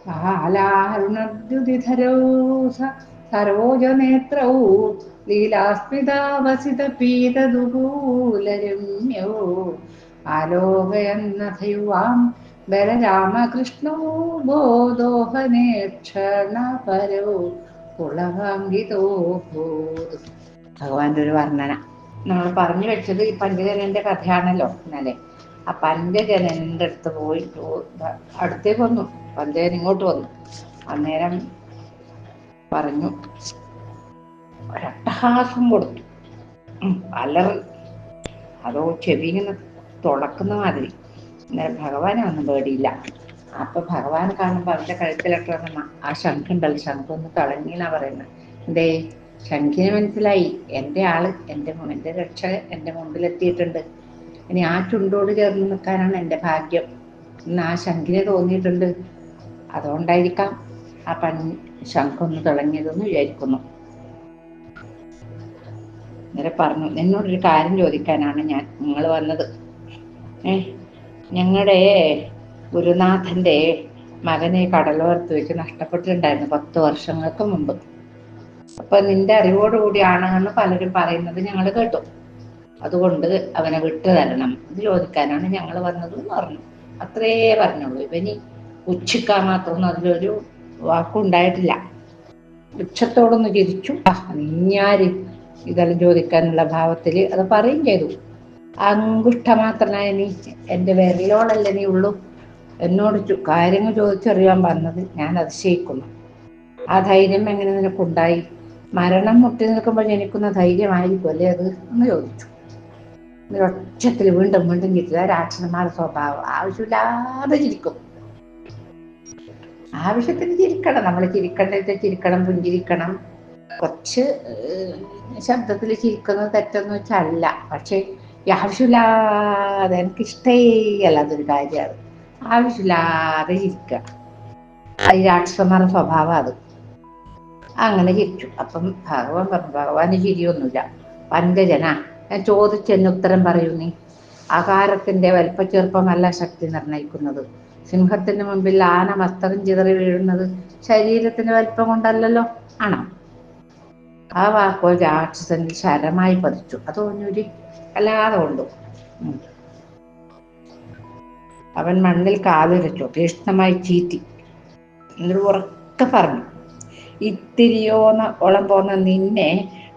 കാലാരുണദ്യുതിധരൗ സരോജനേത്രൗ ലീലാസ്മിതാവസിതപീതദുകൂലരമ്യൗ ആലോകയന്നഥയുവാം ബലരാമകൃഷ്ണോ ബോധോഹനേക്ഷണപരൗ പുളകാങ്കിതോ ഭൂത്. ഭഗവാന്റെ ഒരു വർണ്ണന നമ്മൾ പറഞ്ഞു വെച്ചത് ഈ പഞ്ചജനന്റെ കഥയാണല്ലോ ഇന്നലെ. ആ പഞ്ചജനന്റെ അടുത്ത് പോയി അടുത്തേക്ക് വന്നു. പഞ്ചജൻ ഇങ്ങോട്ട് വന്നു. അന്നേരം പറഞ്ഞു, ഒരട്ടഹാസം കൊടുത്തു. അലറി, അതോ ചെവി ഇങ്ങനെ തുളക്കുന്ന മാതിരി. അന്നേരം ഭഗവാനെ ഒന്നും പേടിയില്ല. അപ്പൊ ഭഗവാനെ കാണുമ്പോൾ അവന്റെ കഴുത്തിലൊക്കെ വന്ന ആ ശംഖുണ്ടല്ലോ, ശംഖൊന്ന് തിളങ്ങിന്നാ പറയുന്നത്. എന്തേ, ശംഖിന് മനസ്സിലായി എൻ്റെ ആള്, എൻ്റെ രക്ഷകൻ എൻ്റെ മുമ്പിലെത്തിയിട്ടുണ്ട്. ഇനി ആ ചുണ്ടോട് ചേർന്ന് നിൽക്കാനാണ് എൻ്റെ ഭാഗ്യം എന്ന് ആ ശംഖിന് തോന്നിയിട്ടുണ്ട്. അതുകൊണ്ടായിരിക്കാം ആ ശംഖൊന്ന് തിളങ്ങിയതെന്ന് വിചാരിക്കുന്നു. നേരെ പറഞ്ഞു, നിന്നോടൊരു കാര്യം ചോദിക്കാനാണ് നിങ്ങൾ വന്നത്. ഞങ്ങളുടെ ഗുരുനാഥന്റെ മകനെ കടലോരത്ത് വെച്ച് നഷ്ടപ്പെട്ടിട്ടുണ്ടായിരുന്നു 10 വർഷങ്ങൾക്ക് മുമ്പ്. അപ്പൊ നിന്റെ അറിവോടുകൂടിയാണ് എന്ന് പലരും പറയുന്നത് ഞങ്ങൾ കേട്ടു. അതുകൊണ്ട് അവനെ വിട്ടു തരണം, ഇത് ചോദിക്കാനാണ് ഞങ്ങൾ വന്നത് എന്ന് പറഞ്ഞു. അത്രേ പറഞ്ഞുള്ളൂ. ഇവന് ഉച്ചിക്കാൻ മാത്രമൊന്നും അതിലൊരു വാക്കുണ്ടായിട്ടില്ല. വൃക്ഷത്തോടൊന്ന് ചിരിച്ചു. നീയാര് ഇതെല്ലാം ചോദിക്കാനുള്ള ഭാവത്തിൽ അത് പറയും ചെയ്തു. അങ്കുഷ്ടമാത്രനായ നീ, എൻ്റെ വിരലോളല്ലേ നീ ഉള്ളൂ, എന്നോട് കാര്യങ്ങൾ ചോദിച്ചറിയാൻ പറഞ്ഞത് ഞാൻ അതിശയിക്കുന്നു. ആ ധൈര്യം എങ്ങനെ നിനക്കുണ്ടായി? മരണം മുട്ടി നിൽക്കുമ്പോൾ ജനിക്കുന്ന ധൈര്യമായിരിക്കും അല്ലേ അത് എന്ന് ചോദിച്ചു. ഒച്ചത്തിൽ വീണ്ടും വീണ്ടും ചിരിക്കുക. രാക്ഷസന്മാരുടെ സ്വഭാവം, ആവശ്യമില്ലാതെ ചിരിക്കും. ആവശ്യത്തിന് ചിരിക്കണം, നമ്മൾ ചിരിക്കേണ്ടത് ചിരിക്കണം, പുഞ്ചിരിക്കണം. കുറച്ച് ശബ്ദത്തിൽ ചിരിക്കുന്നത് തെറ്റെന്ന് വെച്ചല്ല, പക്ഷെ ആവശ്യമില്ലാതെ എനിക്കിഷ്ടേ അല്ലാത്തൊരു കാര്യമാണ് ആവശ്യമില്ലാതെ ചിരിക്കുക. ഈ രാക്ഷസന്മാരുടെ സ്വഭാവം അത്. അങ്ങനെ ചിരിച്ചു. അപ്പം ഭഗവാൻ പറഞ്ഞു, ഭഗവാന് ചിരിയൊന്നുമില്ല. പഞ്ചജന, ഞാൻ ചോദിച്ചെന്ന് ഉത്തരം പറയൂ നീ. ആകാരത്തിന്റെ വലിപ്പച്ചെറുപ്പമല്ല ശക്തി നിർണയിക്കുന്നത്. സിംഹത്തിന് മുമ്പിൽ ആന മസ്തകം ചിതറി വീഴുന്നത് ശരീരത്തിന്റെ വലിപ്പം കൊണ്ടല്ലല്ലോ, ആണോ? ആ വാക്കോ രാക്ഷസനിൽ ശരമായി പതിച്ചു. അതോന്നൊരു അല്ലാതെ കൊണ്ടു. അവൻ മണ്ണിൽ കാലുരച്ചു, തീഷ്ണമായി ചീറ്റി. എന്നിട്ട് ഉറക്കെ പറഞ്ഞു, ഇത്തിരിയോളം പോന്ന നിന്നെ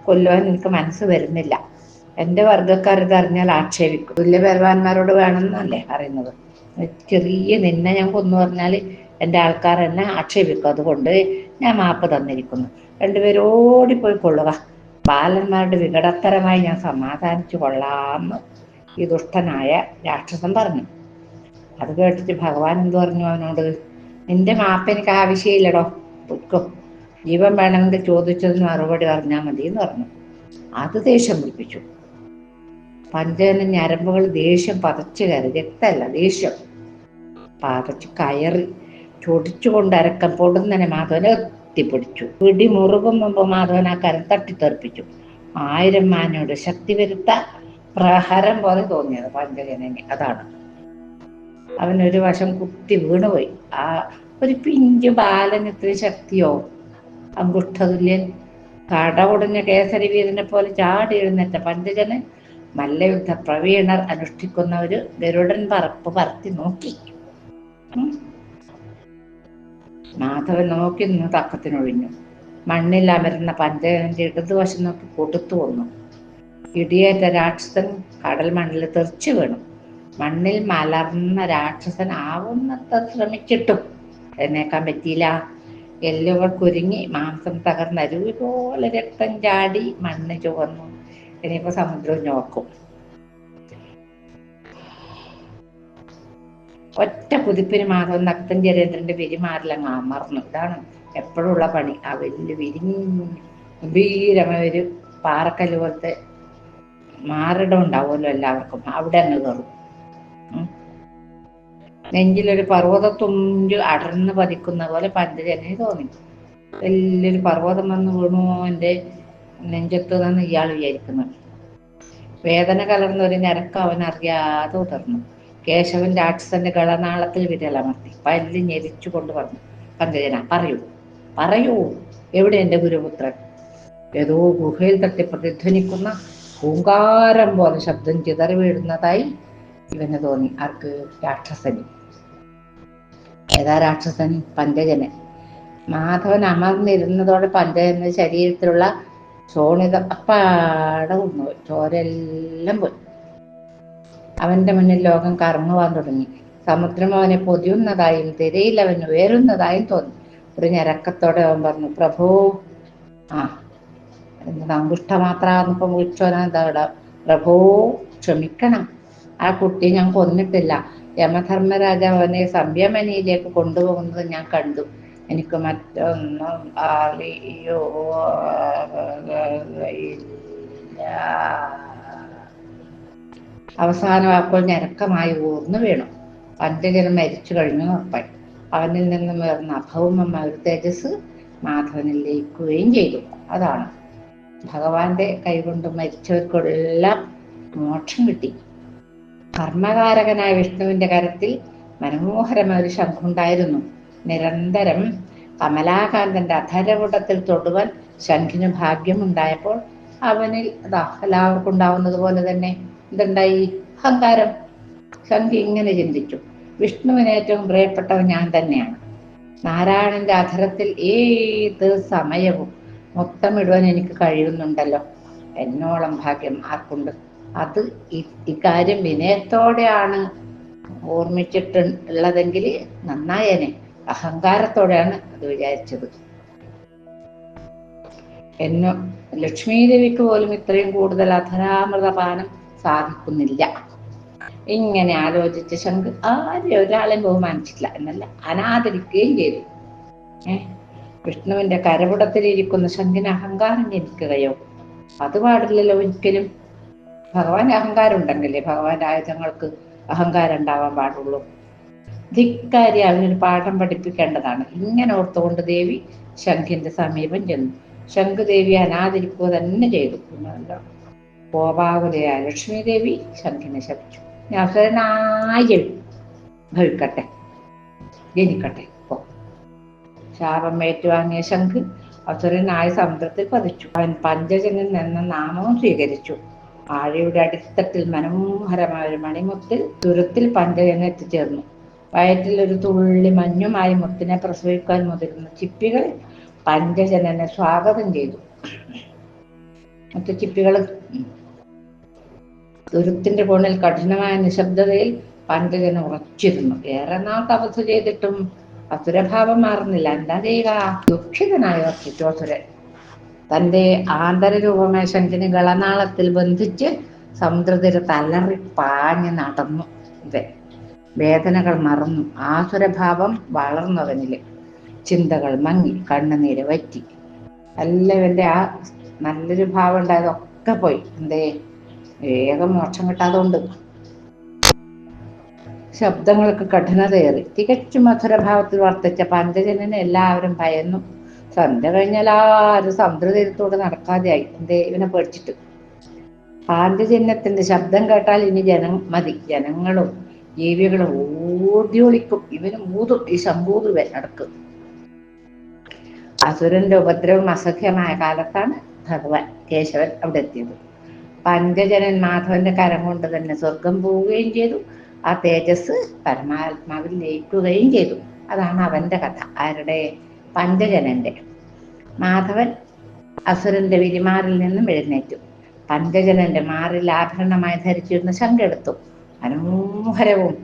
കൊല്ലുവാൻ എനിക്ക് മനസ്സ് വരുന്നില്ല. എൻ്റെ വർഗക്കാരത് അറിഞ്ഞാൽ ആക്ഷേപിക്കും. തുല്യബലവാന്മാരോട് വേണമെന്നല്ലേ പറയുന്നത്. ചെറിയ നിന്നെ ഞാൻ കൊന്നു പറഞ്ഞാൽ എൻ്റെ ആൾക്കാർ എന്നെ ആക്ഷേപിക്കും. അതുകൊണ്ട് ഞാൻ മാപ്പ് തന്നിരിക്കുന്നു. രണ്ടുപേരും ഓടിപ്പോയി കൊള്ളുക. ബാലന്മാരുടെ വികടത്തരമായി ഞാൻ സമാധാനിച്ചു കൊള്ളാമെന്ന് ഈ ദുഷ്ടനായ രാക്ഷസൻ പറഞ്ഞു. അത് കേട്ടിട്ട് ഭഗവാൻ എന്തു പറഞ്ഞു അവനോട്? നിന്റെ മാപ്പ് എനിക്ക് ആവശ്യമില്ലടോ, പൊയ്ക്കോ. ജീവൻ വേണമെങ്കിൽ ചോദിച്ചതിന് മറുപടി അറിഞ്ഞാൽ മതി എന്ന് പറഞ്ഞു. അത് ദേഷ്യം പിടിപ്പിച്ചു. പഞ്ചജന ഞരമ്പുകൾ ദേഷ്യം പതച്ചു കയറി. രക്തമല്ല, ദേഷ്യം പതച്ചു കയറി. ചൊടിച്ചുകൊണ്ട് അരക്കം പൊടുന്നനെ മാധവനെ എത്തിപ്പിടിച്ചു. പിടി മുറുകും മുമ്പ് മാധവൻ ആ കരം തട്ടിത്തെറിപ്പിച്ചു. 1000 മാനയുടെ ശക്തി വരുത്ത പ്രഹരം പോലെ തോന്നിയത് പഞ്ചജനനെ. അതാണ്. അവനൊരു വശം കുത്തി വീണുപോയി. ആ ഒരു പിഞ്ചു ബാലന് ഇത്രയും ശക്തിയോ? അങ്കുഷ്ഠതുല്യൻ കടവുടഞ്ഞ കേസരി വീരനെ പോലെ ചാടി എഴുന്നേറ്റ പഞ്ചജനൻ മല്ലയുദ്ധ പ്രവീണർ അനുഷ്ഠിക്കുന്ന ഒരു ഗരുഡൻ പറപ്പ് പറത്തി നോക്കി. മാധവൻ നോക്കി നിന്ന് തക്കത്തിനൊഴിഞ്ഞു. മണ്ണിൽ അമരുന്ന പഞ്ചജനന്റെ ഇടതുവശം നോക്കി കൊടുത്തു വന്നു. ഇടിയേറ്റ രാക്ഷസൻ കടൽ മണ്ണിൽ തെറിച്ചു വീണു. മണ്ണിൽ മലർന്ന രാക്ഷസൻ ആവുന്നത്ര ശ്രമിച്ചിട്ടും എന്നേക്കാൻ പറ്റിയില്ല. എല്ലുകൾ കുരുങ്ങി, മാംസം തകർന്ന അരുവി പോലെ രക്തം ചാടി, മണ്ണ് ചുവന്നു. ഇനിയിപ്പോ സമുദ്രം നോക്കും. ഒറ്റ കുതിപ്പിന് മാധവൻ നക്തഞ്ചരേന്ദ്രന്റെ പെരുമാറിലങ്ങ് അമർന്നു. ഇതാണ് എപ്പോഴുള്ള പണി. ആ വലിയ ഗംഭീരമായ ഒരു പാറക്കല്ല് പോലത്തെ മാറിടം ഉണ്ടാവുമല്ലോ എല്ലാവർക്കും, അവിടെ അങ്ങ് കയറും. നെഞ്ചിലൊരു പർവ്വതത്തുഞ്ച് അടർന്ന് പതിക്കുന്ന പോലെ പഞ്ചജനന് തോന്നി. വലിയൊരു പർവ്വതം വന്ന് വീണു എൻ്റെ നെഞ്ചത്ത് നിന്ന് ഇയാൾ വിചാരിക്കുന്നു. വേദന കലർന്ന ഒരു ഞരക്കം അവൻ അറിയാതെ ഉതർന്നു. കേശവൻ രാക്ഷസന്റെ ഗളനാളത്തിൽ വിരലമർത്തി പല്ല് ഞെരിച്ചു കൊണ്ട് പറഞ്ഞു, പങ്കജന പറയൂ പറയൂ, എവിടെ എൻ്റെ ഗുരുപുത്രൻ? ഏതോ ഗുഹയിൽ തട്ടി പ്രതിധ്വനിക്കുന്ന ഹൂങ്കാരം പോലെ ശബ്ദം ചിതറി വീഴുന്നതായി ഇവന് തോന്നി. ആർക്ക്? രാക്ഷസന്. ഏതാ രാക്ഷസൻ? പങ്കജനൻ. മാധവൻ അമർന്നിരുന്നതോടെ പങ്കജന്റെ ശരീരത്തിലുള്ള ശോണിതം അപ്പാടെ കൊണ്ടുപോയി. ചോരെല്ലാം പോയി. അവന്റെ മുന്നിൽ ലോകം കറങ്ങുവാൻ തുടങ്ങി. സമുദ്രം അവനെ പൊതിയുന്നതായും തിരയിൽ അവൻ ഉയരുന്നതായും തോന്നി. ഒരു ഞരക്കത്തോടെ അവൻ പറഞ്ഞു, പ്രഭു. ആ സമ്പുഷ്ടമാത്രന്നിപ്പം വിളിച്ചോനെന്താ? പ്രഭു, ക്ഷമിക്കണം, ആ കുട്ടി ഞാൻ കൊന്നിട്ടില്ല. യമധർമ്മരാജാവ് അവനെ സംയമനിയിലേക്ക് കൊണ്ടുപോകുന്നത് ഞാൻ കണ്ടു. എനിക്ക് മറ്റൊന്നും അറിയോ അവസാന വാക്കുകൾ ഞരക്കമായി ഊർന്നു വീണു. പഞ്ചജനം മരിച്ചു കഴിഞ്ഞു ഉറപ്പായി. അവനിൽ നിന്നും ഉയർന്ന അഭൗമമായ ഒരു തേജസ് മാധവനിൽ ലയിക്കുകയും ചെയ്തു. അതാണ് ഭഗവാന്റെ കൈകൊണ്ട് മരിച്ചവർക്കെല്ലാം മോക്ഷം കിട്ടി. കർമ്മകാരകനായ വിഷ്ണുവിന്റെ കരത്തിൽ മനോഹരമായ ഒരു ശംഖുണ്ടായിരുന്നു. നിരന്തരം കമലാകാന്തന്റെ അധരപുടത്തിൽ തൊടുവാൻ ശംഖിന് ഭാഗ്യമുണ്ടായപ്പോൾ അവനിൽ എല്ലാവർക്കും ഉണ്ടാവുന്നത് പോലെ തന്നെ എന്തുണ്ടായി? അഹങ്കാരം. ശംഖി ഇങ്ങനെ ചിന്തിച്ചു, വിഷ്ണുവിന് ഏറ്റവും പ്രിയപ്പെട്ടവൻ ഞാൻ തന്നെയാണ്. നാരായണന്റെ അധരത്തിൽ ഏത് സമയവും മുത്തമിടുവാൻ എനിക്ക് കഴിയുന്നുണ്ടല്ലോ. എന്നോളം ഭാഗ്യം ആർക്കുണ്ട്? അത് ഇക്കാര്യം വിനയത്തോടെയാണ് ഓർമ്മിച്ചിട്ടുള്ളതെങ്കിൽ നന്നായേനെ. അഹങ്കാരത്തോടെയാണ് അത് വിചാരിച്ചത്. ലക്ഷ്മീദേവിക്ക് പോലും ഇത്രയും കൂടുതൽ അധരാമൃതപാനം സാധിക്കുന്നില്ല. ഇങ്ങനെ ആലോചിച്ച ശംഖ് ആരെയും ഒരാളെയും ബഹുമാനിച്ചില്ല, എന്നല്ല അനാദരിക്കുകയും ചെയ്തു. വിഷ്ണുവിന്റെ കരപുടത്തിലിരിക്കുന്ന ശംഖിന് അഹങ്കാരം ജനിക്കുകയോ? അത് പാടില്ലല്ലോ ഒരിക്കലും. ഭഗവാന്റെ അഹങ്കാരം ഉണ്ടെങ്കിലേ ഭഗവാന്റെ ആയുധങ്ങൾക്ക് അഹങ്കാരം ഉണ്ടാവാൻ പാടുള്ളൂ. ധിക്കാരി, അവനൊരു പാഠം പഠിപ്പിക്കേണ്ടതാണ്. ഇങ്ങനെ ഓർത്തുകൊണ്ട് ദേവി ശംഖിന്റെ സമീപം ചെന്നു. ശംഖ് ദേവി അനാദരിക്കുക തന്നെ ചെയ്തു. കോപാകുലയായ ലക്ഷ്മി ദേവി ശംഖിനെ ശപിച്ചു. അസുരനായി ഭവിക്കട്ടെ, ജനിക്കട്ടെ. ശാപം ഏറ്റുവാങ്ങിയ ശംഖ് അസുരനായ സമുദ്രത്തിൽ പതിച്ചു. അവൻ പഞ്ചജനൻ എന്ന നാമവും സ്വീകരിച്ചു. ആഴയുടെ അടിത്തട്ടിൽ മനോഹരമായ ഒരു മണിമുത്തിൽ തുരത്തിൽ പഞ്ചജനം എത്തിച്ചേർന്നു. വയറ്റിൽ ഒരു തുള്ളി മഞ്ഞുമായി മുത്തിനെ പ്രസവിക്കാൻ മുതിർന്ന ചിപ്പികൾ പഞ്ചജനനെ സ്വാഗതം ചെയ്തു. ചിപ്പികൾ തുരുത്തിന്റെ കോണിൽ കഠിനമായ നിശബ്ദതയിൽ പഞ്ചജനം ഉറച്ചിരുന്നു. ഏറെ നാൾ തപസ് ചെയ്തിട്ടും അസുരഭാവം മാറുന്നില്ല. എന്താ ചെയ്യുക? ദുഃഖിതനായി വർത്തിച്ചു അസുരൻ. തന്റെ ആന്തരരൂപമായ ശംഖിനെ ഗളനാളത്തിൽ ബന്ധിച്ച് സമുദ്രതീര തലറി പാഞ്ഞ് നടന്നു. വേദനകൾ മറന്നു. ആസുരഭാവം വളർന്നവനില്. ചിന്തകൾ മങ്ങി, കണ്ണുനീര് വറ്റി. എല്ലാവരുടെ ആ നല്ലൊരു ഭാവം ഉണ്ടായതൊക്കെ പോയി. വേഗം മോക്ഷം കിട്ടാതുകൊണ്ട് ശബ്ദങ്ങൾക്ക് കഠിനതയേറി. തികച്ചും മധുരഭാവത്തിൽ വർത്തിച്ച പഞ്ചജനനെ എല്ലാവരും ഭയന്നു. സന്ധ്യ കഴിഞ്ഞാൽ ആരും സമുദ്രതീരത്തോട് നടക്കാതെയായി. ഇവനെ പേടിച്ചിട്ട്. പാഞ്ചജന്യത്തിന്റെ ശബ്ദം കേട്ടാൽ ഇനി ജനങ്ങളും ജീവികളും ഓടി ഒളിക്കും. ഇവന് മൂതും, ഈ ശംഭൂതുവൻ നടക്കും. അസുരന്റെ ഉപദ്രവം അസഖ്യമായ കാലത്താണ് ഭഗവാൻ കേശവൻ അവിടെ എത്തിയത്. പഞ്ചജനൻ മാധവന്റെ കരം കൊണ്ട് തന്നെ സ്വർഗം പോവുകയും ചെയ്തു. ആ തേജസ് പരമാത്മാവിൽ ലയിക്കുകയും ചെയ്തു. അതാണ് അവന്റെ കഥ. ആരുടെ? പഞ്ചജനന്റെ. മാധവൻ അസുരന്റെ വിരിമാറിൽ നിന്നും എഴുന്നേറ്റു. പഞ്ചജനന്റെ മാറിൽ ആഭരണമായി ധരിച്ചിരുന്ന ശംഖെടുത്തു. മനോഹരവും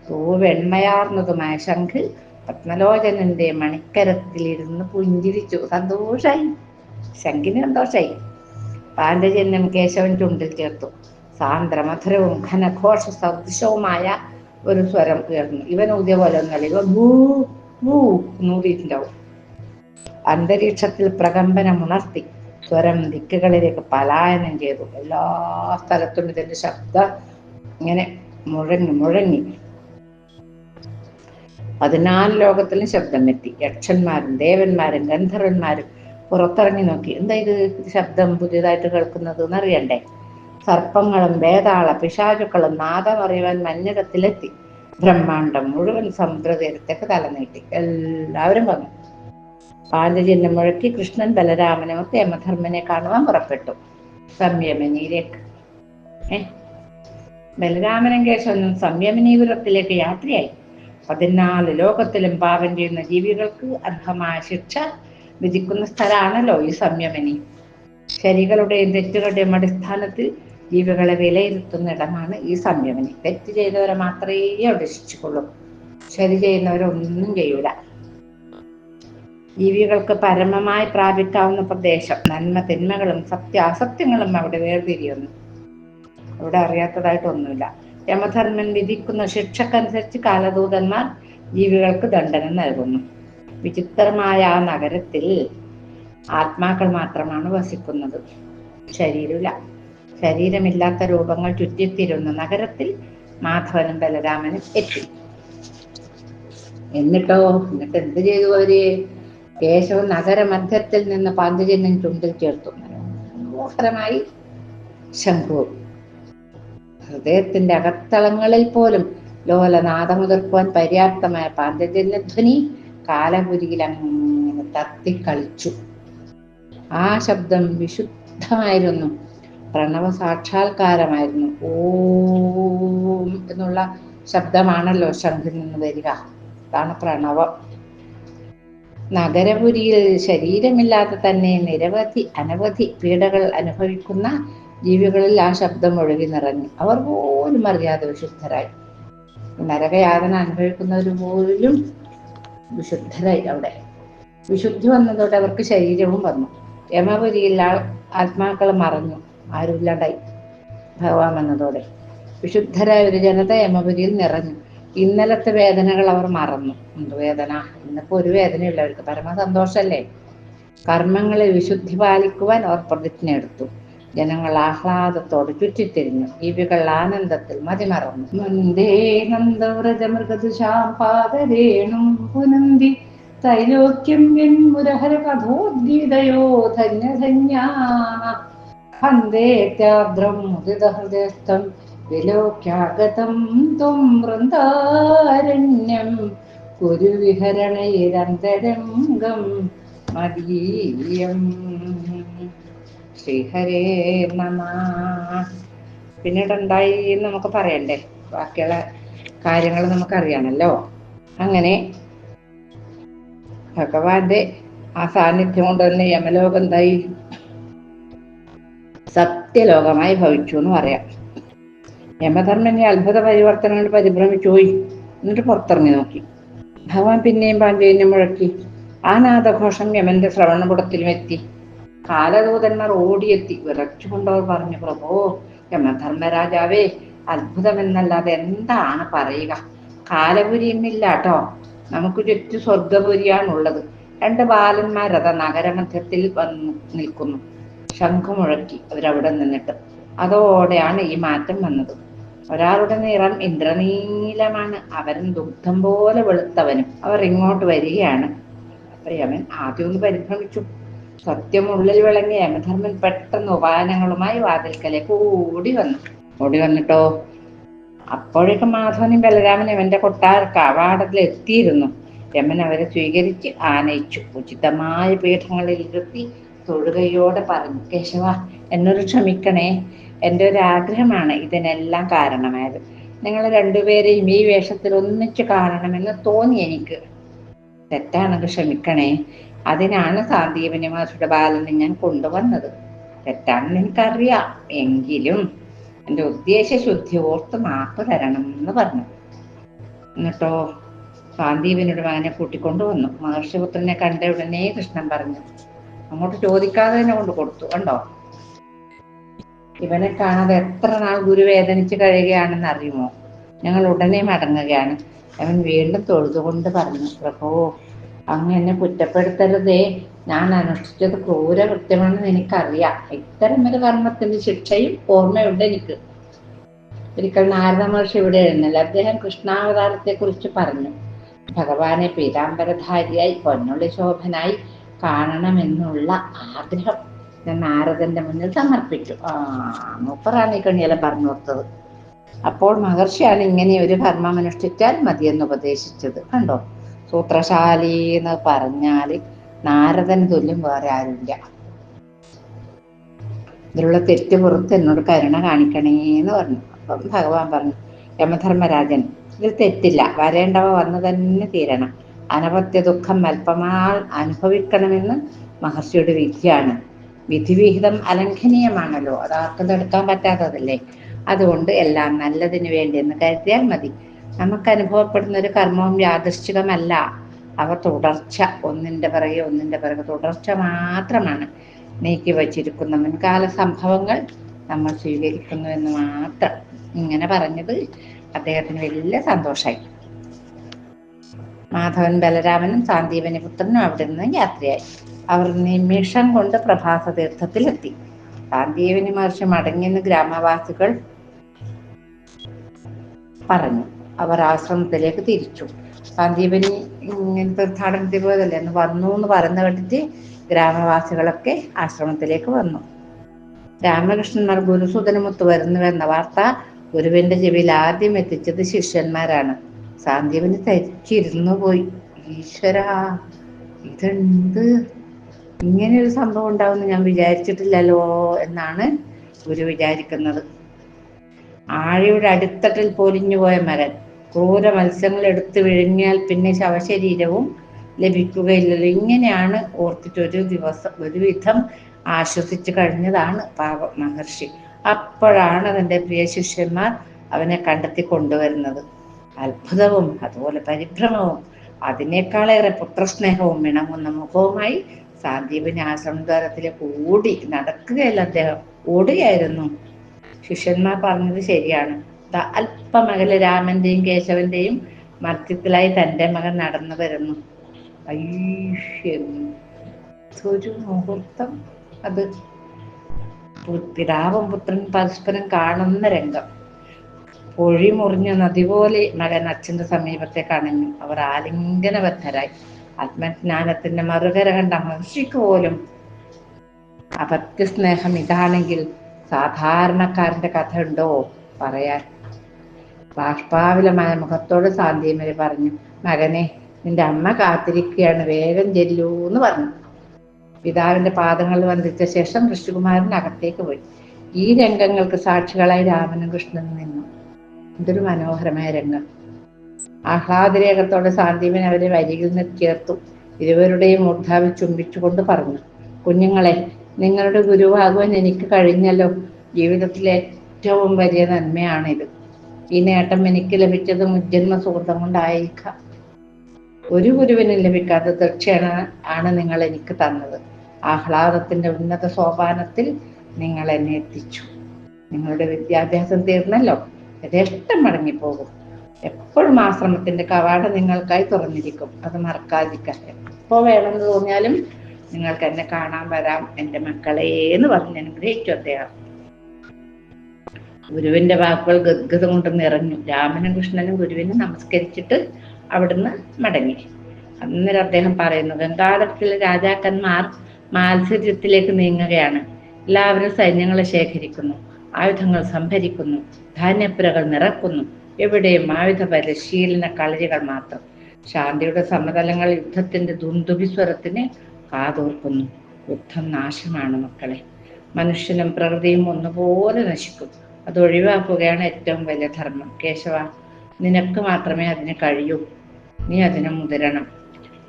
തൂവെണ്മയാർന്നതുമായ ശംഖ് പത്മലോചനന്റെ മണിക്കരത്തിലിരുന്ന് പുഞ്ചിരിച്ചു. സന്തോഷായി. ശംഖിന് സന്തോഷായി. പാഞ്ചജന്യം കേശവൻ ചുണ്ടിൽ ചേർത്തു. സാന്ദ്രമധുരവും ഘനഘോഷ സദൃശവുമായ ഒരു സ്വരം ഉയർന്നു. ഇവൻ ഊതിയ പോലെ ഒന്നല്ല, ഇവ ഭൂ ഭൂ നൂതിയിട്ടുണ്ടാവും. അന്തരീക്ഷത്തിൽ പ്രകമ്പനമുണർത്തി. സ്വരം ദിക്കുകളിലേക്ക് പലായനം ചെയ്തു. എല്ലാ സ്ഥലത്തും ഇതിന്റെ ശബ്ദം ഇങ്ങനെ മുഴങ്ങി. 14 ലോകത്തിലും ശബ്ദം എത്തി. യക്ഷന്മാരും ദേവന്മാരും ഗന്ധർവന്മാരും പുറത്തിറങ്ങി നോക്കി. എന്താ ഇത് ശബ്ദം പുതിയതായിട്ട് കേൾക്കുന്നത് എന്നറിയണ്ടേ? സർപ്പങ്ങളും വേതാള പിശാചുക്കളും നാദം അറിയുവാൻ മഞ്ഞകത്തിലെത്തി. ബ്രഹ്മാണ്ടം മുഴുവൻ സമുദ്രതീരത്തേക്ക് തലനീട്ടി. എല്ലാവരും വന്നു. പാഞ്ചജന്യം മുഴക്കി കൃഷ്ണൻ ബലരാമനുമൊക്കെ യമധർമ്മനെ കാണുവാൻ പുറപ്പെട്ടു സംയമനിയിലേക്ക്. ബലരാമനും കേശവനും സംയമനീപുരത്തിലേക്ക് യാത്രയായി. 14 ലോകത്തിലും പാപം ചെയ്യുന്ന ജീവികൾക്ക് അർഹമായ ശിക്ഷ വിധിക്കുന്ന സ്ഥലമാണല്ലോ ഈ സംയമനി. ശരികളുടെയും തെറ്റുകളുടെയും അടിസ്ഥാനത്തിൽ ജീവികളെ വിലയിരുത്തുന്ന ഇടമാണ് ഈ സംയമനി. തെറ്റ് ചെയ്തവരെ മാത്രമേ അവിടെ ശിക്ഷിക്കുള്ളൂ, ശരി ചെയ്യുന്നവരൊന്നും ചെയ്യൂല. ജീവികൾക്ക് പരമമായി പ്രാപിക്കാവുന്ന പ്രദേശം. നന്മ തിന്മകളും സത്യാസത്യങ്ങളും അവിടെ വേർതിരിയുന്നു. അവിടെ അറിയാത്തതായിട്ടൊന്നുമില്ല. യമധർമ്മൻ വിധിക്കുന്ന ശിക്ഷക്കനുസരിച്ച് കാലദൂതന്മാർ ജീവികൾക്ക് ദണ്ഡന നൽകുന്നു. വിചിത്രമായ ആ നഗരത്തിൽ ആത്മാക്കൾ മാത്രമാണ് വസിക്കുന്നത്, ശരീരമില്ല. ശരീരമില്ലാത്ത രൂപങ്ങൾ ചുറ്റിത്തിരുന്ന നഗരത്തിൽ മാധവനും ബലരാമനും എത്തി. എന്നിട്ട് എന്ത് ചെയ്തു അവര്? കേശവൻ നഗരമധ്യത്തിൽ നിന്ന് പാഞ്ചജന്യം ചുണ്ടിൽ ചേർത്തു. മനോഹരമായി ശംഖുവും. ഹൃദയത്തിന്റെ അകത്തളങ്ങളിൽ പോലും ലോലനാദമുതിർക്കുവാൻ പര്യാപ്തമായ പാഞ്ചജന്യധ്വനി കാലപുരിയിൽ അങ്ങനെ തത്തിക്കളിച്ചു. ആ ശബ്ദം വിശുദ്ധമായിരുന്നു, പ്രണവ സാക്ഷാത്കാരമായിരുന്നു. ഓം എന്നുള്ള ശബ്ദമാണല്ലോ ശംഖിൽ നിന്ന് വരിക. അതാണ് പ്രണവം. നഗരപുരിയിൽ ശരീരമില്ലാതെ തന്നെ അനവധി പീഡകൾ അനുഭവിക്കുന്ന ജീവികളിൽ ആ ശബ്ദം ഒഴുകി നിറഞ്ഞു. അവർ പോലും അറിയാതെ വിശുദ്ധരായി. നരകയാതന അനുഭവിക്കുന്നവർ പോലും വിശുദ്ധരായി. അവിടെ വിശുദ്ധി വന്നതോടെ അവർക്ക് ശരീരവും വന്നു. യമപുരിയിൽ ആത്മാക്കൾ മറഞ്ഞു, ആരുമില്ലാണ്ടായി. ഭഗവാൻ വന്നതോടെ വിശുദ്ധരായ ഒരു ജനത യമപുരിയിൽ നിറഞ്ഞു. ഇന്നലത്തെ വേദനകൾ അവർ മറന്നു. എന്ത് വേദന? ഇന്നിപ്പോ ഒരു വേദനയില്ല അവർക്ക്. പരമസന്തോഷല്ലേ. കർമ്മങ്ങളിൽ വിശുദ്ധി പാലിക്കുവാൻ അവർ പ്രതിജ്ഞ എടുത്തു. ജനങ്ങൾ ആഹ്ലാദത്തോട് ചുറ്റിത്തിരിഞ്ഞു. ജീവികൾ ആനന്ദത്തിൽ മതിമറന്നു. നന്ദേ നന്ദവ്രജമൃഗദുശാപാദരേണും പുനന്തി തൈലോക്യം വെൺമുരഹര കഥോദ്ഗീതയോ ധന്യധന്യാ ഹന്തേത്യാദ്രം മുദിതഹൃദയസ്ഥം വിലോക്യാഗതം ത്വം വൃന്ദാരണ്യം കുരുവിഹരണൈരന്തരംഗം മദീയം. ശ്രീഹരേ നമ. പിന്നീട് ഉണ്ടായി എന്ന് നമുക്ക് പറയണ്ടേ? ബാക്കിയുള്ള കാര്യങ്ങൾ നമുക്കറിയാണല്ലോ. അങ്ങനെ ഭഗവാന്റെ ആ സാന്നിധ്യം കൊണ്ട് തന്നെ യമലോകം എന്തായി? സത്യലോകമായി ഭവിച്ചു എന്ന് പറയാം. യമധർമ്മനെ അത്ഭുത പരിവർത്തനങ്ങൾ പരിഭ്രമിച്ചു പോയി. എന്നിട്ട് പുറത്തിറങ്ങി നോക്കി. ഭഗവാൻ പിന്നെയും പാഞ്ചജന്യം മുഴക്കി. ആ നാദഘോഷം യമന്റെ ശ്രവണപുടത്തിലും എത്തി. കാലദൂതന്മാർ ഓടിയെത്തി. വിറച്ചുകൊണ്ടവർ പറഞ്ഞു, പ്രഭോ, യമധർമ്മരാജാവേ, അത്ഭുതമെന്നല്ലാതെ എന്താണ് പറയുക? കാലപുരിയൊന്നുമില്ല കേട്ടോ, നമുക്ക് ചുറ്റും സ്വർഗപുരിയാണുള്ളത്. 2 ബാലന്മാരത നഗരമധ്യത്തിൽ വന്ന് നിൽക്കുന്നു. ശംഖുമുഴക്കി അവരവിടെ നിന്നിട്ട്. അതോടെയാണ് ഈ മാറ്റം വന്നത്. ഒരാളുടെ നിറം ഇന്ദ്രനീലമാണ്, അവൻ ദുഗ്ധം പോലെ വെളുത്തവനും. അവർ ഇങ്ങോട്ട് വരികയാണ്. അപ്പൊ യമൻ ആദ്യം ഒന്ന് പരിഭ്രമിച്ചു. സത്യമുള്ളിൽ വിളങ്ങിയ യമധർമ്മൻ പെട്ടെന്ന് ഉപായനങ്ങളുമായി വാതിൽക്കലേക്ക് ഓടി വന്നിട്ടോ അപ്പോഴേക്കും മാധവനും ബലരാമനും യമന്റെ കവാടത്തിൽ എത്തിയിരുന്നു. യമൻ അവരെ സ്വീകരിച്ച് ആനയിച്ചു. ഉചിതമായ പീഠങ്ങളിൽ ഇരുത്തി തൊഴുകയോടെ പറഞ്ഞു, കേശവ, എന്നൊരു ക്ഷമിക്കണേ. എൻ്റെ ഒരു ആഗ്രഹമാണ് ഇതിനെല്ലാം കാരണമായത്. നിങ്ങൾ 2 പേരെയും ഈ വേഷത്തിൽ ഒന്നിച്ച് കാണണമെന്ന് തോന്നി എനിക്ക്. തെറ്റാണെങ്കിൽ ക്ഷമിക്കണേ. അതിനാണ് സാന്ദീപനി മഹർഷിയുടെ ബാലനെ ഞാൻ കൊണ്ടുവന്നത്. തെറ്റാണെന്ന് എനിക്കറിയാം, എങ്കിലും എൻ്റെ ഉദ്ദേശശുദ്ധി ഓർത്ത് മാപ്പ് തരണം എന്ന് പറഞ്ഞു. എന്നിട്ടോ സാന്ദീപനിയുടെ മകനെ കൂട്ടിക്കൊണ്ടുവന്നു. മഹർഷിപുത്രനെ കണ്ട ഉടനെ കൃഷ്ണൻ പറഞ്ഞു, അങ്ങോട്ട് ചോദിക്കാതെ തന്നെ കൊണ്ട് കൊടുത്തു. കണ്ടോ, ഇവനെ കാണാതെ എത്ര നാൾ ഗുരു വേദനിച്ച് കഴിയുകയാണെന്ന് അറിയുമോ? ഞങ്ങൾ ഉടനെ മടങ്ങുകയാണ്. അവൻ വീണ്ടും തൊഴുതുകൊണ്ട് പറഞ്ഞു, പ്രഭോ, അങ്ങ് എന്നെ കുറ്റപ്പെടുത്തരുതേ. ഞാൻ അനുഷ്ഠിച്ചത് ക്രൂരകൃത്യമാണെന്ന് എനിക്കറിയാം. ഇത്തരം ഒരു കർമ്മത്തിന്റെ ശിക്ഷയും ഓർമ്മയുണ്ട് എനിക്ക്. ഒരിക്കൽ നാരദ മഹർഷി ഇവിടെ എഴുന്നല്ല. അദ്ദേഹം കൃഷ്ണാവതാരത്തെ കുറിച്ച് പറഞ്ഞു. ഭഗവാനെ പീതാംബരധാരിയായി പൊന്നുള്ളി ശോഭനായി കാണണമെന്നുള്ള ആഗ്രഹം ഞാൻ നാരദന്റെ മുന്നിൽ സമർപ്പിച്ചു. മൂപ്പറാണ് ഈ കണിയെല്ലാം പറഞ്ഞു കൊടുത്തത്. അപ്പോൾ മഹർഷിയാണ് ഇങ്ങനെ ഒരു കർമ്മം അനുഷ്ഠിച്ചാൽ മതിയെന്ന് ഉപദേശിച്ചത്. കണ്ടോ, സൂത്രശാലി എന്ന് പറഞ്ഞാൽ നാരദൻ തുല്യം വേറെ ആരുമില്ല. ഇതിലുള്ള തെറ്റ് പുറത്ത് എന്നോട് കരുണ കാണിക്കണേന്ന് പറഞ്ഞു. അപ്പം ഭഗവാൻ പറഞ്ഞു, യമധർമ്മരാജൻ, ഇതിൽ തെറ്റില്ല, വരേണ്ടവ വന്നു തന്നെ തീരണം. അനപത്യ ദുഃഖം അല്പമാൾ അനുഭവിക്കണമെന്ന് മഹർഷിയുടെ വിധിയാണ്. വിധിവിഹിതം അലംഘനീയമാണല്ലോ, അത് ആർക്കും തടുക്കാൻ പറ്റാത്തതല്ലേ. അതുകൊണ്ട് എല്ലാം നല്ലതിന് വേണ്ടി എന്ന് കരുതിയാൽ മതി. നമുക്ക് അനുഭവപ്പെടുന്ന ഒരു കർമ്മവും യാദൃശ്ചികമല്ല. അവ തുടർച്ച, ഒന്നിന്റെ പിറകെ തുടർച്ച മാത്രമാണ്. നീക്കി വച്ചിരിക്കുന്ന മുൻകാല സംഭവങ്ങൾ നമ്മൾ സ്വീകരിക്കുന്നു എന്ന് മാത്രം. ഇങ്ങനെ പറഞ്ഞത് അദ്ദേഹത്തിന് വലിയ സന്തോഷമായി. മാധവൻ ബലരാമനും സാന്ദീപനി പുത്രനും അവിടെ നിന്ന് യാത്രയായി. അവർ നിമിഷം കൊണ്ട് പ്രഭാസ തീർത്ഥത്തിലെത്തി. സാന്ദീപനി മഹർഷി മടങ്ങിയെന്ന് ഗ്രാമവാസികൾ പറഞ്ഞു. അവർ ആശ്രമത്തിലേക്ക് തിരിച്ചു. സാന്ദീപനി തീർത്ഥാടനത്തിൽ പോയതല്ലേ, എന്ന് വന്നു എന്ന് പറഞ്ഞു കേട്ടിട്ട് ഗ്രാമവാസികളൊക്കെ ആശ്രമത്തിലേക്ക് വന്നു. രാമകൃഷ്ണന്മാർ ഗുരുസുതനുമൊത്ത് വരുന്നുവെന്ന വാർത്ത ഗുരുവിന്റെ ചെവിയിൽ ആദ്യം എത്തിച്ചത് ശിഷ്യന്മാരാണ്. സാന്ദീപനി തരിച്ചിരുന്നു പോയി. ഈശ്വരാ, ഇതെന്ത്, ഇങ്ങനെ ഒരു സംഭവം ഉണ്ടാവുമെന്ന് ഞാൻ വിചാരിച്ചിട്ടില്ലല്ലോ എന്നാണ് ഗുരു വിചാരിക്കുന്നത്. ആഴിയുടെ അടിത്തട്ടിൽ പൊലിഞ്ഞുപോയ മകൻ, ക്രൂര മത്സ്യങ്ങൾ എടുത്ത് വിഴുങ്ങിയാൽ പിന്നെ ശവശരീരവും ലഭിക്കുകയില്ലല്ലോ. ഇങ്ങനെയാണ് ഓർത്തിട്ട് ഒരു വിധം ആശ്വസിച്ചു കഴിഞ്ഞതാണ് പാവ മഹർഷി. അപ്പോഴാണ് തൻ്റെ പ്രിയ ശിഷ്യന്മാർ അവനെ കണ്ടെത്തി കൊണ്ടുവരുന്നത്. അത്ഭുതവും അതുപോലെ പരിഭ്രമവും അതിനേക്കാളേറെ പുത്രസ്നേഹവും ഇണങ്ങുന്ന മുഖവുമായി സാന്ദീപനി ആശ്രമദ്വാരത്തിലേക്ക് ഓടി. നടക്കുകയല്ല, അദ്ദേഹം ഓടുകയായിരുന്നു. ശിഷ്യന്മാർ പറഞ്ഞത് ശരിയാണ്. അല്പമകലെ രാമന്റെയും കേശവന്റെയും മധ്യത്തിലായി തൻ്റെ മകൻ നടന്നു വരുന്നു. ഒരു മുഹൂർത്തം അത്. പിതാവും പുത്രൻ പരസ്പരം കാണുന്ന രംഗം. പൊഴി മുറിഞ്ഞ നദി പോലെ മകൻ അച്ഛന്റെ സമീപത്തേക്ക് അണഞ്ഞു. അവർ ആലിംഗനബദ്ധരായി. ആത്മജ്ഞാനത്തിന്റെ മറുകര കണ്ട മഹർഷിക്ക് പോലും അപത്യസ്നേഹം ഇതാണെങ്കിൽ സാധാരണക്കാരന്റെ കഥ ഉണ്ടോ പറയാൻ? ബാഷ്പാവിലമായ മുഖത്തോട് സാന്ദീപനി പറഞ്ഞു, മകനെ, നിന്റെ അമ്മ കാത്തിരിക്കുകയാണ്, വേഗം ചെല്ലൂന്ന് പറഞ്ഞു. പിതാവിന്റെ പാദങ്ങളിൽ വന്ദിച്ച ശേഷം ഋഷികുമാരൻ അകത്തേക്ക് പോയി. ഈ രംഗങ്ങൾക്ക് സാക്ഷികളായി രാമനും കൃഷ്ണനും നിന്നു. എന്തൊരു മനോഹരമായ രംഗം. ആഹ്ലാദരേഖത്തോടെ സാന്ദീപൻ അവരെ വരികിൽ നിന്ന് ചേർത്തു. ഇരുവരുടെയും മൂർധാവിൽ ചുംബിച്ചുകൊണ്ട് പറഞ്ഞു, കുഞ്ഞുങ്ങളെ, നിങ്ങളുടെ ഗുരുവാകുവാൻ എനിക്ക് കഴിഞ്ഞല്ലോ. ജീവിതത്തിലെ ഏറ്റവും വലിയ നന്മയാണിത്. ഈ നേട്ടം എനിക്ക് ലഭിച്ചത് മുജ്ജന്മ സുഹൃത്തം കൊണ്ടായിരിക്കാം. ഒരു ഗുരുവിനും ലഭിക്കാത്ത ദക്ഷിണ ആണ് നിങ്ങൾ എനിക്ക് തന്നത്. ആഹ്ലാദത്തിന്റെ ഉന്നത സോപാനത്തിൽ നിങ്ങൾ എന്നെ എത്തിച്ചു. നിങ്ങളുടെ വിദ്യാഭ്യാസം തീർന്നല്ലോ, യഥേഷ്ടം മടങ്ങിപ്പോകും. എപ്പോഴും ആശ്രമത്തിന്റെ കവാടം നിങ്ങൾക്കായി തുറന്നിരിക്കും. അത് മറക്കാതിരിക്കാൻ. എപ്പോ വേണമെന്ന് തോന്നിയാലും നിങ്ങൾക്ക് എന്നെ കാണാൻ വരാം എൻ്റെ മക്കളെ എന്ന് പറഞ്ഞ് അനുഗ്രഹിച്ചു അദ്ദേഹം. ഗുരുവിന്റെ വാക്കുകൾ ഗദ്ഗതം കൊണ്ട് നിറഞ്ഞു. രാമനും കൃഷ്ണനും ഗുരുവിനെ നമസ്കരിച്ചിട്ട് അവിടുന്ന് മടങ്ങി. അന്നേരം അദ്ദേഹം പറയുന്നു, ഗംഗാതടത്തിലെ രാജാക്കന്മാർ മാത്സര്യത്തിലേക്ക് നീങ്ങുകയാണ്. എല്ലാവരും സൈന്യങ്ങളെ ശേഖരിക്കുന്നു, ആയുധങ്ങൾ സംഭരിക്കുന്നു, ധാന്യപ്പുരകൾ നിറക്കുന്നു. എവിടെയും ആയുധ പരിശീലന കളരികൾ മാത്രം. ശാന്തിയുടെ സമതലങ്ങൾ യുദ്ധത്തിന്റെ ദുന്ദുഭിസ്വരത്തിന് കാതോർക്കുന്നു. യുദ്ധം നാശമാണ് മക്കളെ. മനുഷ്യനും പ്രകൃതിയും ഒന്നുപോലെ നശിക്കും. അത് ഒഴിവാക്കുകയാണ് ഏറ്റവും വലിയ ധർമ്മം. കേശവ, നിനക്ക് മാത്രമേ അതിന് കഴിയൂ. നീ അതിന് മുതിരണം.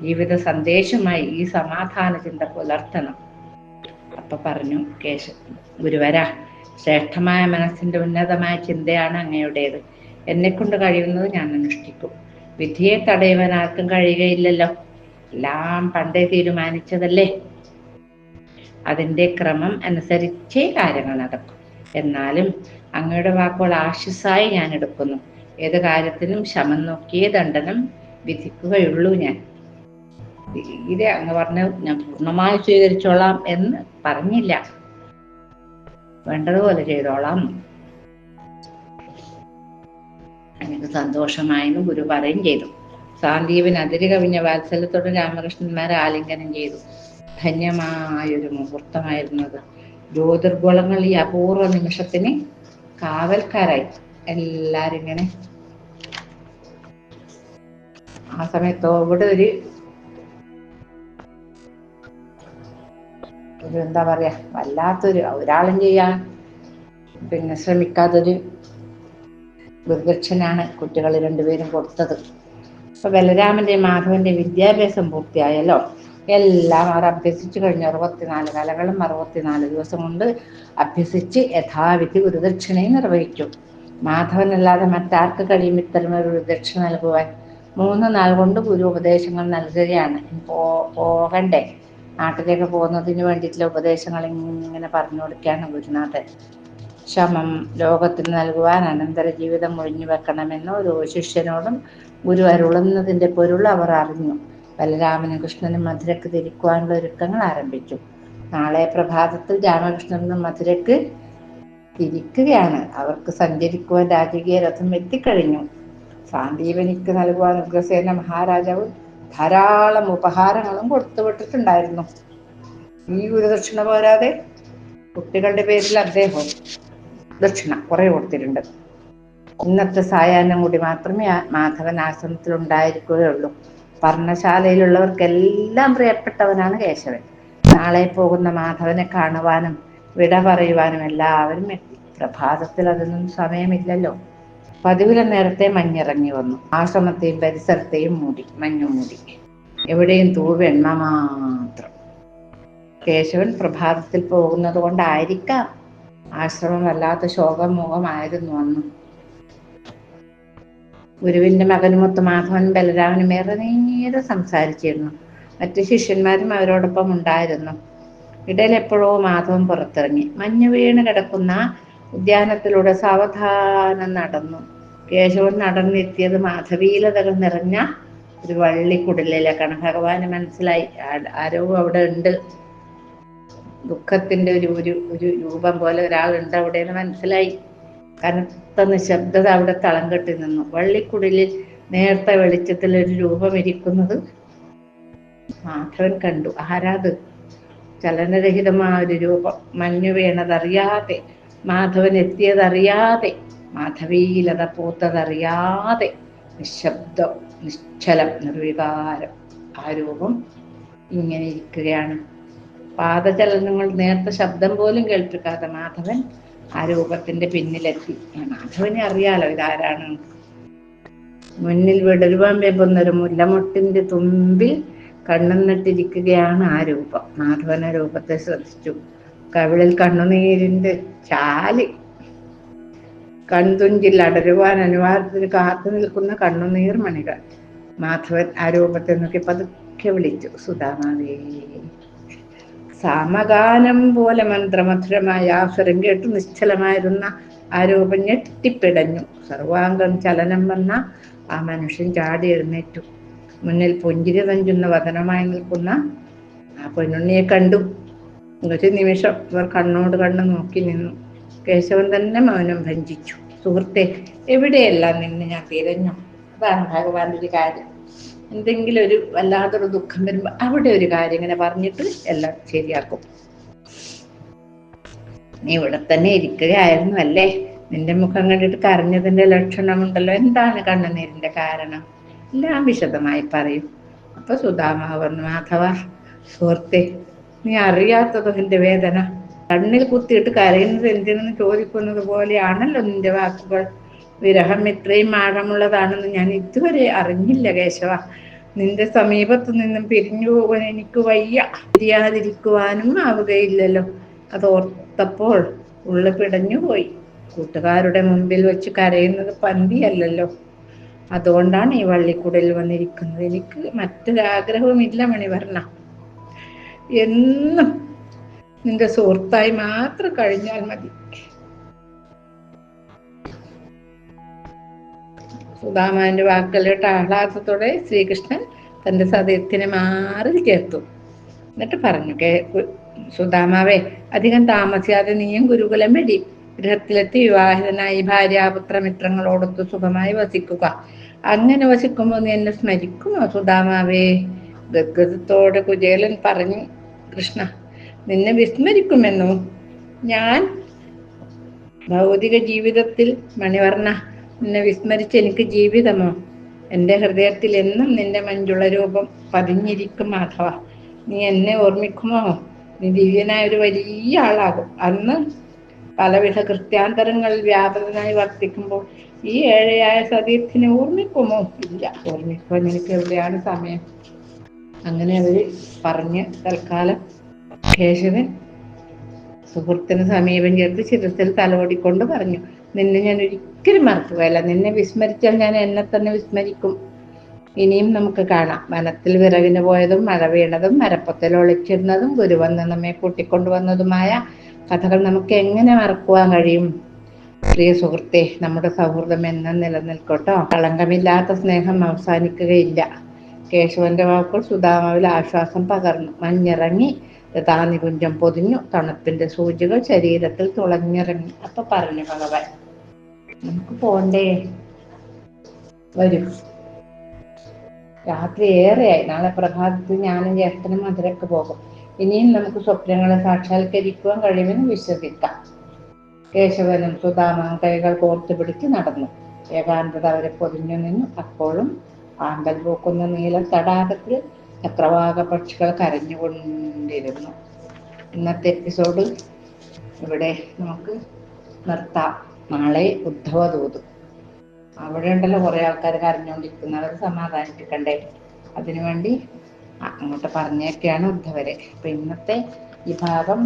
ജീവിത സന്ദേശമായി ഈ സമാധാന ചിന്ത പുലർത്തണം. അപ്പൊ പറഞ്ഞു ഗുരുവര, ശ്രേഷ്ഠമായ മനസ്സിന്റെ ഉന്നതമായ ചിന്തയാണ് അങ്ങയുടേത്. എന്നെക്കൊണ്ട് കഴിയുന്നത് ഞാൻ അനുഷ്ഠിക്കും. വിധിയെ തടയുവാൻ ആർക്കും കഴിയുകയില്ലല്ലോ. എല്ലാം പണ്ടേ തീരുമാനിച്ചതല്ലേ. അതിന്റെ ക്രമം അനുസരിച്ചേ കാര്യങ്ങൾ നടക്കും. എന്നാലും അങ്ങയുടെ വാക്കുകൾ ആശിസായി ഞാൻ എടുക്കുന്നു. ഏത് കാര്യത്തിനും ശമം നോക്കിയേ ദണ്ഡനം വിധിക്കുകയുള്ളൂ. ഞാൻ തീരെ അങ്ങ് പറഞ്ഞ് ഞാൻ പൂർണ്ണമായി സ്വീകരിച്ചോളാം എന്ന് പറഞ്ഞില്ല. വേണ്ടതുപോലെ ചെയ്തോളാം. എനിക്ക് സന്തോഷമായെന്ന് ഗുരു പറയും ചെയ്തു. സാന്ദീപൻ അതിര് കവിഞ്ഞ വാത്സല്യത്തോടെ രാമകൃഷ്ണന്മാരെ ആലിംഗനം ചെയ്തു. ധന്യമായൊരു മുഹൂർത്തമായിരുന്നത്. ജ്യോതിർഗോളങ്ങൾ ഈ അപൂർവ നിമിഷത്തിന് കാവൽക്കാരായി. എല്ലാരും ഇങ്ങനെ ആ സമയത്തോടെ ഒരു എന്താ പറയാ, വല്ലാത്തൊരു ഒരാളും ചെയ്യാൻ ശ്രമിക്കാത്തൊരു ദുർദക്ഷനാണ് കുട്ടികൾ രണ്ടുപേരും കൊടുത്തത്. ഇപ്പൊ ബലരാമന്റെ മാധവന്റെ വിദ്യാഭ്യാസം പൂർത്തിയായല്ലോ. എല്ലാം അവർ അഭ്യസിച്ചു കഴിഞ്ഞു. 64 കലകളും 64 ദിവസം കൊണ്ട് അഭ്യസിച്ച് യഥാവിധി ഗുരുദക്ഷിണയും നിർവഹിച്ചു. മാധവനല്ലാതെ മറ്റാർക്ക് കഴിയും ഇത്തരമൊരു ഗുരുദക്ഷിണ നൽകുവാൻ? 3 നാൾ കൊണ്ട് ഗുരു ഉപദേശങ്ങൾ നൽകുകയാണ്. പോകണ്ടേ, നാട്ടിലേക്ക് പോകുന്നതിന് വേണ്ടിയിട്ടുള്ള ഉപദേശങ്ങൾ ഇങ്ങനെ പറഞ്ഞു കൊടുക്കുകയാണ് ഗുരുനാഥൻ. ക്ഷമം ലോകത്തിന് നൽകുവാൻ അനന്തര ജീവിതം ഒഴിഞ്ഞു വെക്കണമെന്ന് ഓരോ ശിഷ്യനോടും ഗുരു അരുളുന്നതിൻ്റെ പൊരുൾ അവർ അറിഞ്ഞു. ബലരാമനും കൃഷ്ണനും മധുരക്ക് തിരിക്കുവാനുള്ള ഒരുക്കങ്ങൾ ആരംഭിച്ചു. നാളെ പ്രഭാതത്തിൽ രാമകൃഷ്ണനും മധുരക്ക് തിരിക്കുകയാണ്. അവർക്ക് സഞ്ചരിക്കുവാൻ രാജകീയ രഥം എത്തിക്കഴിഞ്ഞു. സാന്ദീപനിക്ക് നൽകുവാൻ ഉഗ്രസേന മഹാരാജാവ് ധാരാളം ഉപഹാരങ്ങളും കൊടുത്തുവിട്ടിട്ടുണ്ടായിരുന്നു. ഈ ഗുരുദക്ഷിണ പോരാതെ കുട്ടികളുടെ പേരിൽ അദ്ദേഹം ദക്ഷിണ കുറെ കൊടുത്തിട്ടുണ്ട്. ഇന്നത്തെ സായാഹ്നം കൂടി മാത്രമേ മാധവൻ ആശ്രമത്തിൽ ഉണ്ടായിരിക്കുകയുള്ളൂ. പർണശാലയിലുള്ളവർക്കെല്ലാം പ്രിയപ്പെട്ടവനാണ് കേശവൻ. നാളെ പോകുന്ന മാധവനെ കാണുവാനും വിട പറയുവാനും എല്ലാവരും എത്തി. പ്രഭാതത്തിൽ അതൊന്നും സമയമില്ലല്ലോ. പതിവിലെ നേരത്തെ മഞ്ഞിറങ്ങി വന്നു. ആശ്രമത്തെയും പരിസരത്തെയും മഞ്ഞു മൂടി. എവിടെയും തൂവെണ്ണ മാത്രം. കേശവൻ പ്രഭാതത്തിൽ പോകുന്നത് കൊണ്ടായിരിക്കാം ആശ്രമം വല്ലാത്ത ശോകമുഖമായിരുന്നു അന്ന്. ഗുരുവിന്റെ മകനുമൊത്ത് മാധവൻ ബലരാമനും ഏറെ നേരം സംസാരിച്ചിരുന്നു. മറ്റു ശിഷ്യന്മാരും അവരോടൊപ്പം ഉണ്ടായിരുന്നു. ഇടയിൽ എപ്പോഴോ മാധവൻ പുറത്തിറങ്ങി മഞ്ഞു വീണ് കിടക്കുന്ന ഉദ്യാനത്തിലൂടെ സാവധാനം നടന്നു. കേശവൻ നടന്നെത്തിയത് മാധവീലതകൾ നിറഞ്ഞ ഒരു വള്ളിക്കുടലിലേക്കാണ്. ഭഗവാന് മനസ്സിലായി ആരോ അവിടെ ഉണ്ട്, ദുഃഖത്തിന്റെ ഒരു രൂപം പോലെ ഒരാളുണ്ട് അവിടെ എന്ന് മനസ്സിലായി. കനത്ത നിശബ്ദത അവിടെ തളം കെട്ടി നിന്നു. വള്ളിക്കുടലിൽ നേർത്ത വെളിച്ചത്തിൽ ഒരു രൂപം ഇരിക്കുന്നത് മാധവൻ കണ്ടു. ആരാത്? ചലനരഹിതമായ ഒരു രൂപം. മഞ്ഞു വീണതറിയാതെ, മാധവൻ എത്തിയതറിയാതെ, മാധവീലത പൂത്തതറിയാതെ, നിശബ്ദം, നിശ്ചലം, നിർവികാരം ആ രൂപം ഇങ്ങനെ ഇരിക്കുകയാണ്. പാദചലനങ്ങൾ, നേർത്ത ശബ്ദം പോലും കേൾപ്പിക്കാതെ മാധവൻ ആ രൂപത്തിന്റെ പിന്നിലെത്തി. മാധവനെ അറിയാലോ ഇതാരാണ്. മുന്നിൽ വിടരുവാൻ വെമ്പുന്നൊരു മുല്ലമൊട്ടിന്റെ തുമ്പിൽ കണ്ണുന്നിട്ടിരിക്കുകയാണ് ആ രൂപം. മാധവൻ ആ രൂപത്തെ ശ്രദ്ധിച്ചു. കവിളിൽ കണ്ണുനീരിന്റെ ചാല്, കൺതുഞ്ചിൽ അടരുവാൻ അനുവാദത്തിന് കാത്തു നിൽക്കുന്ന കണ്ണുനീർ മണികൾ. മാധവൻ ആ രൂപത്തെ നോക്കി പതുക്കെ വിളിച്ചു, സുധാമാവേ. സാമഗാനം പോലെ മന്ത്രമധുരമായ ആ സ്വരം കേട്ട് നിശ്ചലമായിരുന്ന ആ രൂപം ഞെട്ടിപ്പിടഞ്ഞു. സർവാംഗം ചലനം വന്ന ആ മനുഷ്യൻ ചാടി എഴുന്നേറ്റു. മുന്നിൽ പുഞ്ചിരി തഞ്ചുന്ന വദനമായി നിൽക്കുന്ന ആ പെണ്ണുണ്ണിയെ കണ്ടു. ഒരു നിമിഷം ഇവർ കണ്ണോട് കണ്ണ് നോക്കി നിന്നു. കേശവൻ തന്നെ മൗനം ഭഞ്ജിച്ചു. സുഹൃത്തെ, എവിടെയെല്ലാം നിന്ന് ഞാൻ തിരഞ്ഞു. അതാണ് ഭഗവാന്റെ ഒരു കാര്യം. എന്തെങ്കിലും ഒരു വല്ലാത്തൊരു ദുഃഖം വരുമ്പോൾ അവിടെ ഒരു കാര്യം ഇങ്ങനെ പറഞ്ഞിട്ട് എല്ലാം ശരിയാക്കും. നീ ഇവിടെ തന്നെ ഇരിക്കുകയായിരുന്നു അല്ലേ? നിന്റെ മുഖം കണ്ടിട്ട് കരഞ്ഞതിന്റെ ലക്ഷണമുണ്ടല്ലോ. എന്താണ് കണ്ണുനീരിന്റെ കാരണം? എല്ലാം വിശദമായി പറയും. അപ്പൊ സുധാമാവ് പറഞ്ഞു, മാധവ സുഹൃത്തെ, നീ അറിയാത്തതോ എന്റെ വേദന. കണ്ണിൽ കുത്തിയിട്ട് കരയുന്നത് എന്തിനെന്ന് ചോദിക്കുന്നത് പോലെയാണല്ലോ നിന്റെ വാക്കുകൾ. വിരഹം ഇത്രയും ആഴമുള്ളതാണെന്ന് ഞാൻ ഇതുവരെ അറിഞ്ഞില്ല കേശവ. നിന്റെ സമീപത്തു നിന്നും പിരിഞ്ഞു പോകാൻ എനിക്ക് വയ്യ. പിരിയാതിരിക്കുവാനും ആവുകയില്ലല്ലോ. അതോർത്തപ്പോൾ ഉള്ളു പിടഞ്ഞുപോയി. കൂട്ടുകാരുടെ മുമ്പിൽ വെച്ച് കരയുന്നത് പന്തിയല്ലല്ലോ. അതുകൊണ്ടാണ് ഈ വള്ളിക്കുടലിൽ വന്നിരിക്കുന്നത്. എനിക്ക് മറ്റൊരാഗ്രഹവുമില്ല മണിവർണ്ണ. എന്നും നിന്റെ സുഹൃത്തായി മാത്രം കഴിഞ്ഞാൽ മതി. സുധാമാവിന്റെ വാക്കുകളുടെ ആഹ്ലാദത്തോടെ ശ്രീകൃഷ്ണൻ തന്റെ സതീർത്ഥ്യനെ മാറിൽ ചേർത്തു. എന്നിട്ട് പറഞ്ഞു, സുധാമാവേ, അധികം താമസിയാതെ നീയും ഗുരുകുലം വെടി. ഗൃഹത്തിലെത്തി വിവാഹിതനായി ഭാര്യാപുത്ര മിത്രങ്ങളോടൊത്ത് സുഖമായി വസിക്കുക. അങ്ങനെ വസിക്കുമ്പോൾ നീ എന്നെ സ്മരിക്കുമോ സുധാമാവേ? ഗദ്ഗതത്തോടെ കുചേലൻ പറഞ്ഞു. കൃഷ്ണ, നിന്നെ വിസ്മരിക്കുമെന്നോ? ഞാൻ ഭൗതിക ജീവിതത്തിൽ മണിവർണ്ണ, നിന്നെ വിസ്മരിച്ച് എനിക്ക് ജീവിതമോ? എൻ്റെ ഹൃദയത്തിൽ എന്നും നിന്റെ മഞ്ജുള രൂപം പതിഞ്ഞിരിക്കും മാധവ. നീ എന്നെ ഓർമ്മിക്കുമോ? നീ ദിവ്യനായ ഒരു വലിയ ആളാകും. അന്ന് പലവിധ കൃത്യാന്തരങ്ങളിൽ വ്യാപൃതനായി വർത്തിക്കുമ്പോൾ ഈ ഏഴയായ സതീർത്ഥിനെ ഓർമ്മിക്കുമോ? ഇല്ല, ഓർമ്മിക്കുവാൻ എനിക്ക് എവിടെയാണ് സമയം? അങ്ങനെ അവര് പറഞ്ഞ് തൽക്കാലം കേശവൻ സുഹൃത്തിന് സമീപം ചേർത്ത് ശിരസിൽ തലോടിക്കൊണ്ട് പറഞ്ഞു, നിന്നെ ഞാൻ ഒരിക്കലും മറക്കുകയല്ല. നിന്നെ വിസ്മരിച്ചാൽ ഞാൻ എന്നെ തന്നെ വിസ്മരിക്കും. ഇനിയും നമുക്ക് കാണാം. വനത്തിൽ വിറകിന് പോയതും മഴ വീണതും മരപ്പൊത്തിൽ ഒളിച്ചിരുന്നതും ഗുരു വന്ന് നമ്മെ കൂട്ടിക്കൊണ്ടുവന്നതുമായ കഥകൾ നമുക്ക് എങ്ങനെ മറക്കുവാൻ കഴിയും? പ്രിയ സുഹൃത്തെ, നമ്മുടെ സൗഹൃദം എന്നും നിലനിൽക്കട്ടോ. കളങ്കമില്ലാത്ത സ്നേഹം അവസാനിക്കുകയില്ല. കേശവന്റെ വാക്കുകൾ സുധാമാവിൽ ആശ്വാസം പകർന്നു. മഞ്ഞിറങ്ങി, നികുഞ്ചം പൊതിഞ്ഞു, തണുപ്പിന്റെ സൂചികൾ ശരീരത്തിൽ തുളഞ്ഞിറങ്ങി. അപ്പൊ പറഞ്ഞു ഭഗവാൻ, നമുക്ക് പോണ്ടേ, വരും. രാത്രി ഏറെയായി. നാളെ പ്രഭാതത്തിൽ ഞാനും ജ്യേഷ്ഠനും മധുരക്ക് പോകും. ഇനിയും നമുക്ക് സ്വപ്നങ്ങളെ സാക്ഷാത്കരിക്കുവാൻ കഴിയുമെന്ന് വിശ്വസിക്കാം. കേശവനും സുധാമാവും കൈകൾ കോർത്തു പിടിച്ച് നടന്നു. ഏകാന്തത അവരെ പൊതിഞ്ഞു നിന്നു. അപ്പോഴും ആമ്പൽ പൂക്കുന്ന നീല തടാകത്തിൽ ചക്രവാക പക്ഷികൾ കരഞ്ഞുകൊണ്ടിരുന്നു. ഇന്നത്തെ എപ്പിസോഡ് ഇവിടെ നമുക്ക് നിർത്താം. നാളെ ഉദ്ധവദൂത്. അവിടെ ഉണ്ടല്ലോ കുറെ ആൾക്കാർ കരഞ്ഞുകൊണ്ടിരിക്കുന്നത്, അവർ സമാധാനിപ്പിക്കണ്ടേ? അതിനുവേണ്ടി അങ്ങോട്ട് പറഞ്ഞൊക്കെയാണ് ഉദ്ധവരെ. അപ്പൊ ഇന്നത്തെ ഈ ഭാഗം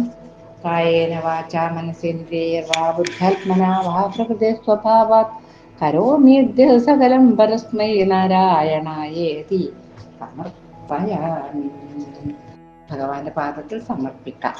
കായേന വാചാ മനസേന്ദ്രിയർവാ ബുദ്ധ്യാത്മനാ വാ പ്രകൃതേ സ്വഭാവാത് കരോമ്യദ്യ സകലം പരസ്മൈ നാരായണായേതി സമർപ്പയാമി. ഭഗവാന്റെ പാദത്തിൽ സമർപ്പിക്കാം.